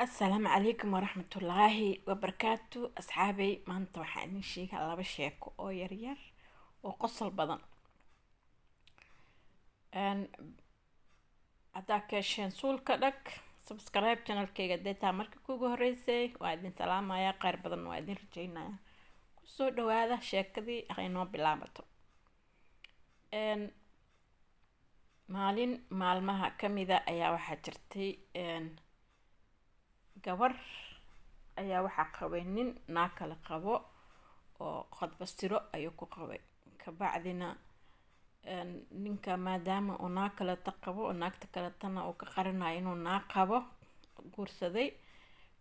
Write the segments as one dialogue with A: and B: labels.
A: السلام عليكم ورحمة الله وبركاته أصحابي. ما أنت وحاني شيء على بشيك أو يرير وقص البضن أن أتاك شنسول كدك سبسكرايب channel كي قديتها مركي كوجو هريسي وعدين سلام يا قير بدن وعدين رجينا كسو هذا شيكدي أخينو بلامتو أن مالين مالمها كميدا أيا waxaa jirtay gabar ayaa waxaa qabay nin naag kala qabo oo qodbastiro ayuu ku qabay kabacdina ninka maadaama uu naag kale qabo oo naagta kale tana uu ka qarinayo inuu naag qabo guursaday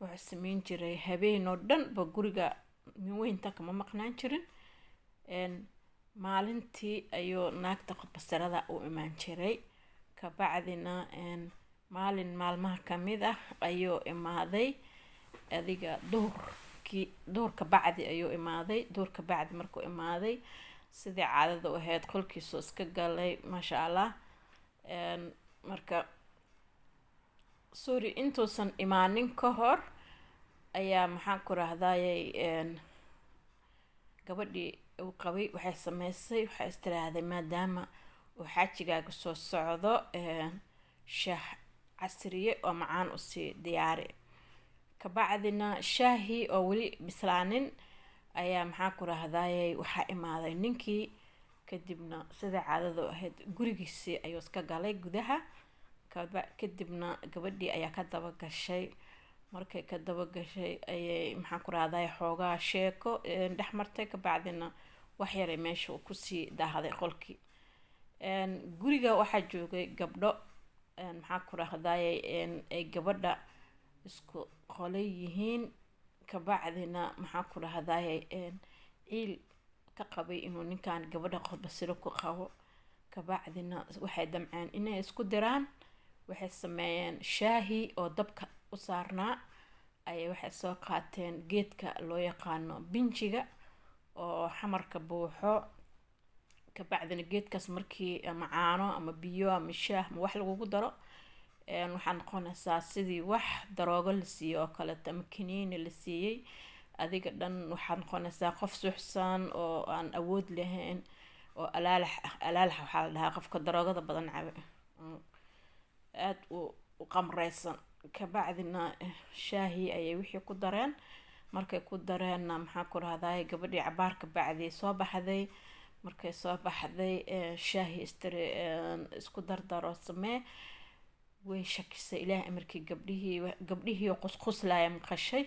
A: wuxuu sameyn jiray habeen oo dhan ba guriga min weynta kama maqnaan jirin maalintii ayuu naagta qodbastirada u imaan jiray kabacdina maalin maalmaha kamid ah ayuu imaaday adiga duurka bacdi ayuu imaaday duurka bacdi markuu imaaday sidii caadada u ahayd qolkiisu iska galay maasha Allah marka sorry intuusan imaanin ka hor ayaa maxaan ku rahdayay gabadhii uu qabay waxay sameysay waxay istiraahday maadaama uu xajigaaga soo socdo shaah casriye oo macaan u sii diyaari kabacdina shaahi oo wali bislaanin ayaa maxaan ku rahdayay waxaa imaaday ninkii kadibna sida caadada ahayd gurigiisii ayuu iska galay gudaha kadibna gabadhii ayaa ka daba gashay markay ka daba gashay ayay maxaan ku rahdayay xoogaa sheeko dhex martay kabacdina wax yar meesha uu ku sii daahday qolkii guriga waxaa joogay gabdho maxaan ku rahdayay ay gabadha isku qolay yihiin kabacdina maxaan ku rahdayay ciil ka qabay inuu ninkan gabadha qodbasiro ku qabo kabacdina waxay damceen inay isku diraan waxay sameeyeen shaahi oo dabka u saarnaa ay waxay soo qaateen geedka loo yaqaano binjiga oo xamarka buuxo kabacdina geedkaas markii ama caano ama biyo ama shaah ama wax lagu daro waxaan noqonaysaa sidii wax daroogo la siiyay oo kale ama kiniini la siiyay adiga dhan waxaan noqonaysaa qof suuxsan oo aan awood lahayn oo alaalax waxaa la dhahaa qofka daroogada badan cabe aad u qamreysan kabacdina shaahi ayay wixii ku dareen markay ku dareenna maxaan ku rahday gabadhii cabaarka bacdi soo baxday markay soo baxday shaahi isku dardaro samee way shakisay ilaahay amarkii gabdhihii qusquslaya maqashay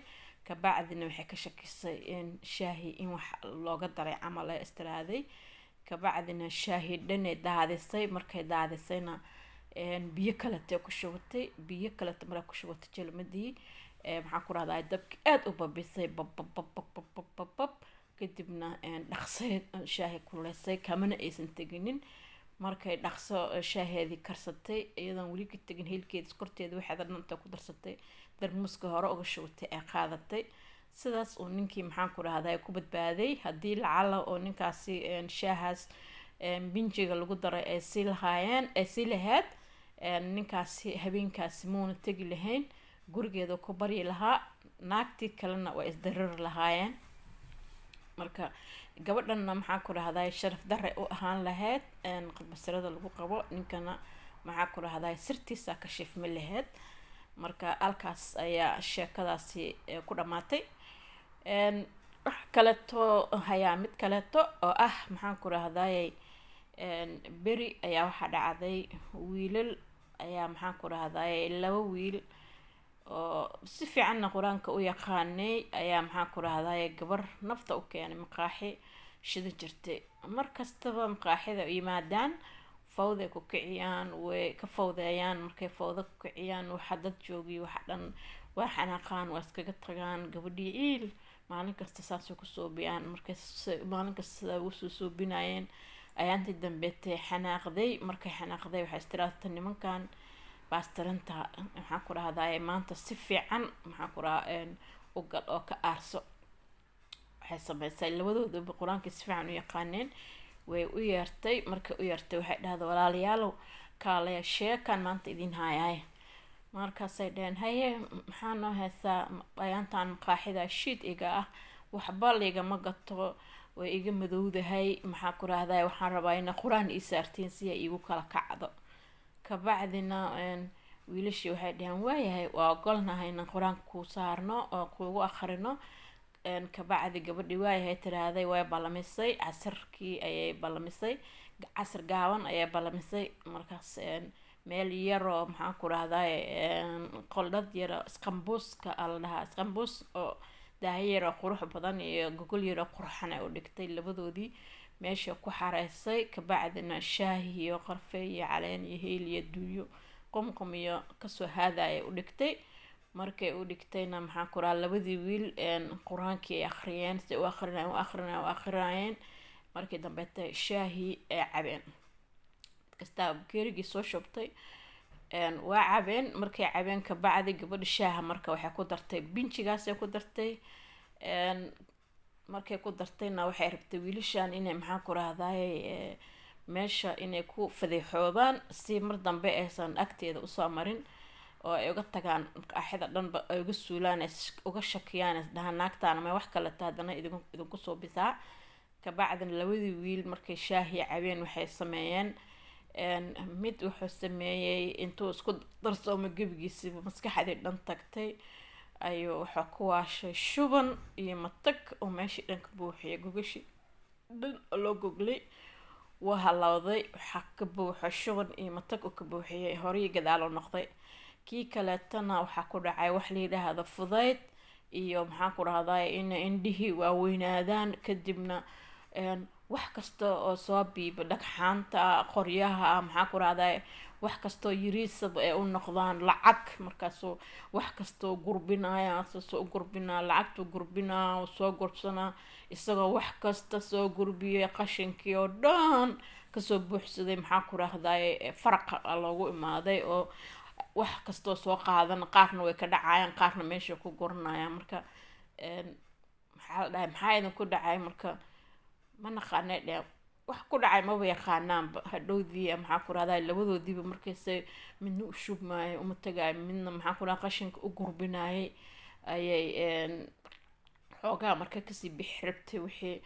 A: kabacdina waxay ka shakisay in shaahi in wax looga daray camal ay istiraaday kabacdina shaahi dhanay daadisay markay daadisayna biyo kale ku shubatay markay ku shubatay jelmadii maxaan ku rahday dabki aad u babisay bab kadibna dhaqsay shaahi kuleysay kamana aysan teginin markay dhaqso shaaheedii karsatay iyadan wali ka tagin hilkeed korteeda waxay dhananta ku darsatay darmuska hore uga shubatay ay qaadatay sidaas uu ninkii maxaan ku rahday ku badbaaday hadii lacala oo ninkaasi shaahaas binjiga lagu daray ay sii lahayd ninkaasi habeenkaasi muuna tagi lahayn gurigeeda ku bari lahaa naagtii kalena way isdarar lahaayeen marka gabadhanna maxaan ku rahday sharaf darre u ahaan lahayd qodbasirada lagu qabo ninkana maxaan ku rahday sirtiisa ka shifmi lahayd marka halkaas ayaa sheekadaasi ku dhamaatay wax kaleeto hayaa mid kaleeto oo ah maxaan ku rahday beri ayaa waxaa dhacday wiilal ayaa maxaan ku rahday laba wiil oo si fiicanna quraanka u yaqaanay ayaa maxaan ku rahday gabar nafta u keenay maqaaxi shida jirtay markastaba maqaaxida yimaadaan fawda ku kiciyaan way ka fawdeeyaan markay fawda ku kiciyaan waxa dad joogi waxa dhan waa xanaaqaan waa iskaga tagaan gabadhii ciil maalin kasta saas ku soo biyaan markay maalin kasta u soo binayeen ayaantii dambeetay xanaaqday markay xanaaqday waxay istiraatay nimankan baastaranta maxaan ku rahday maanta si fiican maxaan ku rahaa u gal oo ka aarso waxay sameysay labadooda quraanka si fiican u yaqaaneen way u yeertay markay u yeertay waxay dhahday walaalayaal kaalaya sheekan maanta idin haayay markaasay dhaheen haye maxaa noo heesaa ayaantaan maqaaxida shiid iga ah waxba laygama gato way iga madowdahay maxaa ku rahdaa waxaan rabaa ina qur-aan ii saartiin si ay igu kala kacdo kabacdina wiilashii waxay dhaheen waayahay waa ogolnahay inaan qur-aanka kuu saarno oo kuugu akhrino kabacdi gabadhii waayahay tiraahday way ballamisay casirkii ayay ballamisay casir gaaban ayay ballamisay markaas meel yaroo maxaan ku rahdaa qoldhad yaro isqambuuska la dhahaa isqambuus oo daahiyaro qurux badan iyo gogol yaro qurxan ay u dhigtay labadoodii meesha ku xareysay kabacdina shaahi iyo qarfe iyo caleen iyo heel iyo duuyo qumqum iyo kasoo haada ay u dhigtay markay u dhigtayna maxaan ku rahaa labadii wiil qur-aankii ay akhriyeen si u akhrinaayeen markii dambeeta shaahi ay cabeen kastaa geerigii soo shubtay waa cabeen markay cabeen kabacdi gabadha shaaha marka waxay ku dartay binjigaasay ku dartay markay ku dartayna waxay rabtay wiilashan inay maxaan ku rahdaay meesha inay ku fadeexoobaan si mar dambe aysan agteeda usoo marin oo ay uga tagaan maqaaxida dhanba ay uga suulaan uga shakiyaan dhahaan naagtaan ama wax kale taadana idinku soo bisaa kabacdina labadii wiil markay shaahi cabeen waxay sameeyeen mid wuxuu sameeyey intuu isku darsooma gebigiisiba maskaxdii dhan tagtay ayuu wuxuu ku waashay shuban iyo matag oo meeshii dhan ka buuxiyay gogashii dhan loo goglay waa halowday waxaa ka buuxa shuban iyo matag oo ka buuxiyay horii gadaal u noqday kii kaleetana waxaa ku dhacay wax la yidhaahdo fudayd iyo maxaan ku rahdaa in indhihii waaweynaadaan kadibna wax kasta oo soo biiba dhagxaanta qoryaha maxaa ku rahdaa wax kastoo yiriisaba ee u noqdaan lacag markaasuu wax kastoo gurbinaya soo gurbinaa lacagtu gurbinaa soo gurbsanaa isagoo wax kasta soo gurbiyay qashinkii oo dhan kasoo buuxsaday maxaa ku rahdaa faraqa loogu imaaday oo wax kastoo soo qaadan qaarna way ka dhacayaan qaarna meesha ku guranayaan marka maxaa la dhahay maxaa idinku dhacay marka ma naqaanay dhe wax ku dhacay maba yaqaanaanba hadhowdii maxaa ku rahdaa labadoodiiba markaysay midna u shubmaayay uma tagaay midna maxaa ku rahaa qashinka u gurbinaayay ayay xoogaa marka kasii bixi rabtay wixii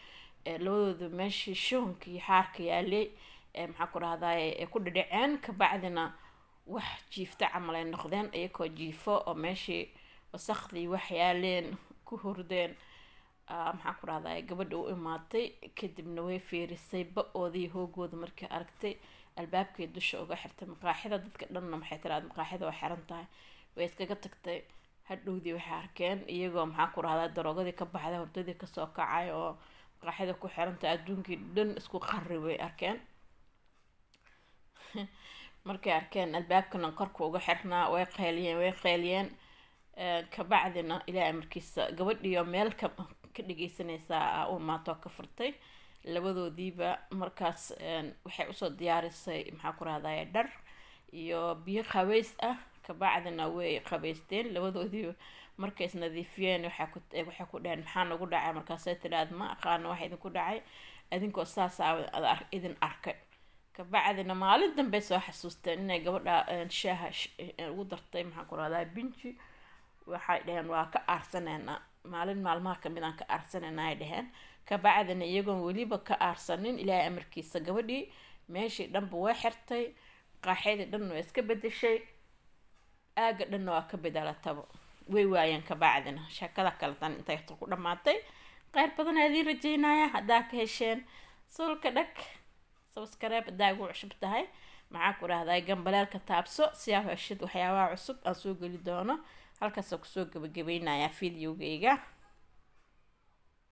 A: labadooda meeshii shubankii xaarka yaalay maxaa ku rahdaa ku dhadhaceen kabacdina wax jiifta camal ay noqdeen iyakoo jiifo oo meeshii wasakhdii wax yaaleen ku hordeen maxaa ku rahdaa gabadha u imaatay kadibna way fiirisay ba-oodii hoogooda markay aragtay albaabkay dusha uga xirtay maqaaxida dadka dhanna maxay tiraada maqaaxida waa xiran tahay way iskaga tagtay hadhowdii waxay arkeen iyagoo maxaa ku rahdaa daroogadii ka baxday hordadii kasoo kacay oo maqaaxida ku xirantahay adduunkii dhan isku qarri way arkeen markay arkeen albaabkana korka uga xirnaa way qeyliyeen kabacdina ilaahay markiisa gabadhiyo meel ka dhageysanaysaa u imaato ka furtay labadoodiiba markaas waxay usoo diyaarisay maxaa ku rahdaa dhar iyo biyo qabays ah kabacdina way qabaysteen labadoodiiba markay isnadiifiyeen waxay ku dhaheen maxaa nagu dhacay markaasay tidhaahda ma aqaano wax idinku dhacay adinkoo saasaa idin arkay kabacdina maalin dambe soo xasuusteen inay gabadha shaaha ugu dartay maxaa ku rahdaa binji waxay dhaheen waa ka aarsaneena maalin maalmaha kamid aan ka aarsaneena ay dhaheen kabacdina iyagoon weliba ka aarsanin ilaahay amarkiisa gabadhii meeshii dhanba way xirtay qaaxeedii dhan waa iska bedeshay aaga dhanna waa ka bedelataba way waayeen kabacdina sheekada kaletan intay ku dhamaatay qeyr badan aad ii rajeynaya haddaa ka hesheen sulka dhag subscribe haddaa ugu cusub tahay maxaa ku rahdaa gambaleelka taabso si aa heshid waxyaabaha cusub aan soo geli doono halkaasoo kusoo gabagabeynayaa videogayga